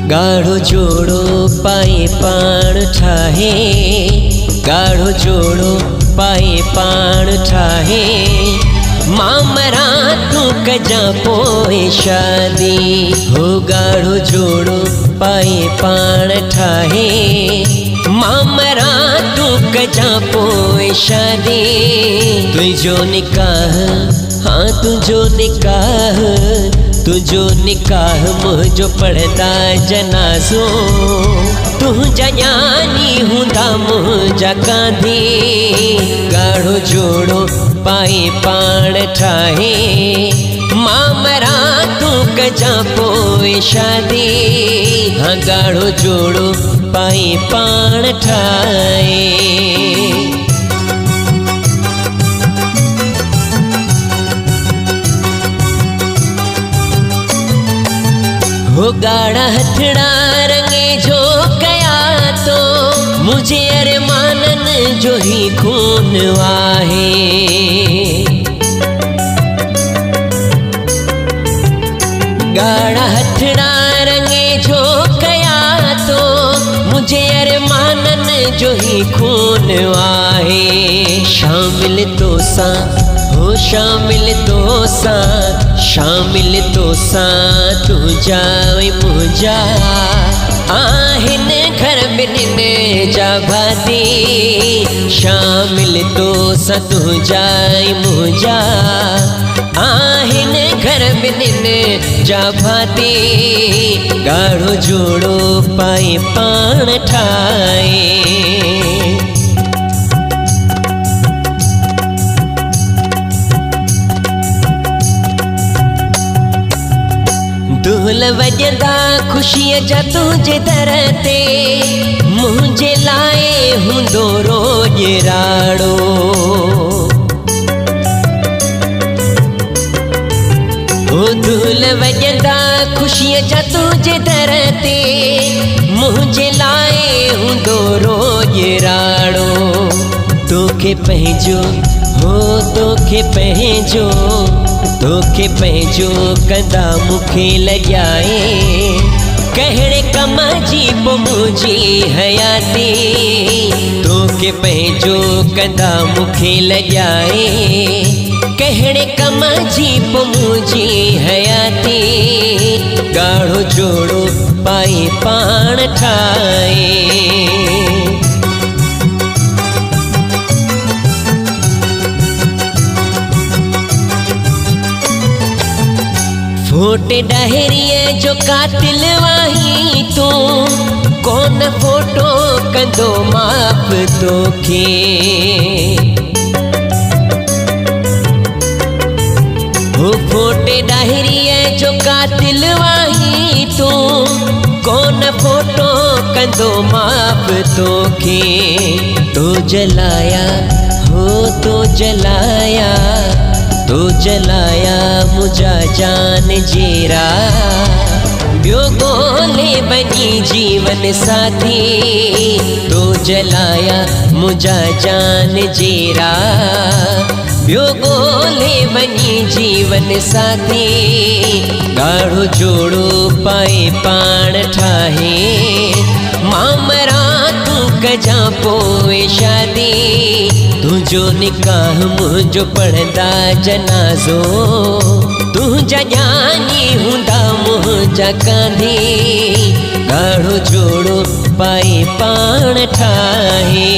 गाढ़ो जोड़ो पाए पाण ठाहे, गाढ़ो जोड़ो पाए पाण ठाहे। मामरा तू कजा पोए शादी, हो गाढ़ो जोड़ो पाए पाण ठाहे। मामरा तू कजा पोए शादी। तुझो निकाह, हाँ तुझो निकाह, तुझो निकाह मुझो पढ़दा जनाज़ो। तुझा ஞாनी हुंदा मुझा कांधी, गाढ़ो जोड़ो पाए पाण ठाहे। मामरा तू कजा पोए शादी, हाँ गाढ़ो जोड़ो पाए पाण ठाहे। हो गाढ़ा हथड़ा रंगे जो कया तो, मुझे अरमानन जो ही खून आहे। गाढ़ा हथड़ा रंगे जो कया तो, मुझे अरमानन जो ही खून आहे। शामिल तो सा हो शामिल तो सा, शामिल तो सा तुझा मुझा। आहिन घर बिन जा भाती, शामिल तो सा तुझा मुझा। आहिन घर बिन जा भाती, गाढ़ो जोड़ो पाए पाण ठाहे। ढोल वजदा खुशीअ जा तुझे दर ते, मुझे लाए हुंदो रोज राड़ो। ओ ढोल वजदा खुशीअ जा तुझे दर ते, मुझे लाए हुंदो रोज राड़ो। तोखे पंहिंजो हो तोखे पंहिंजो, तोखे पंहिंजो कंदा मूंखे लॻाए। कहिड़े कम जी पोइ मुंहिंजी हयाती, तोखे पंहिंजो कंदा मूंखे लॻाए। कहिड़े कम जी पोइ मुंहिंजी हयाती, गाढ़ो जोड़ो पाए पाण ठाहे। फोटे डायरीअ जो कातिल वाही तू, कौन फोटो कंदो माप तोखे। हो फोटे डायरीअ जो कातिल वाही तू, कौन फोटो कंदो माप तोखे। तो जलाया हो तो जलाया, तो जलाया मुझा जान जेरा। ब्यो गोले बनी जीवन साथी, तो जलाया मुझा जान जेरा। ब्यो गोले बनी जीवन साथी, गाढ़ो जोड़ो पाए पाण ठाहे। मामरा तू कजा पोए शादी, तुझो निकाह मुझो पढ़दा जनाज़ो। तुझा ஞानी हुंदा मुझा कांधी, गाढ़ो जोड़ो पाए पाण ठाहे।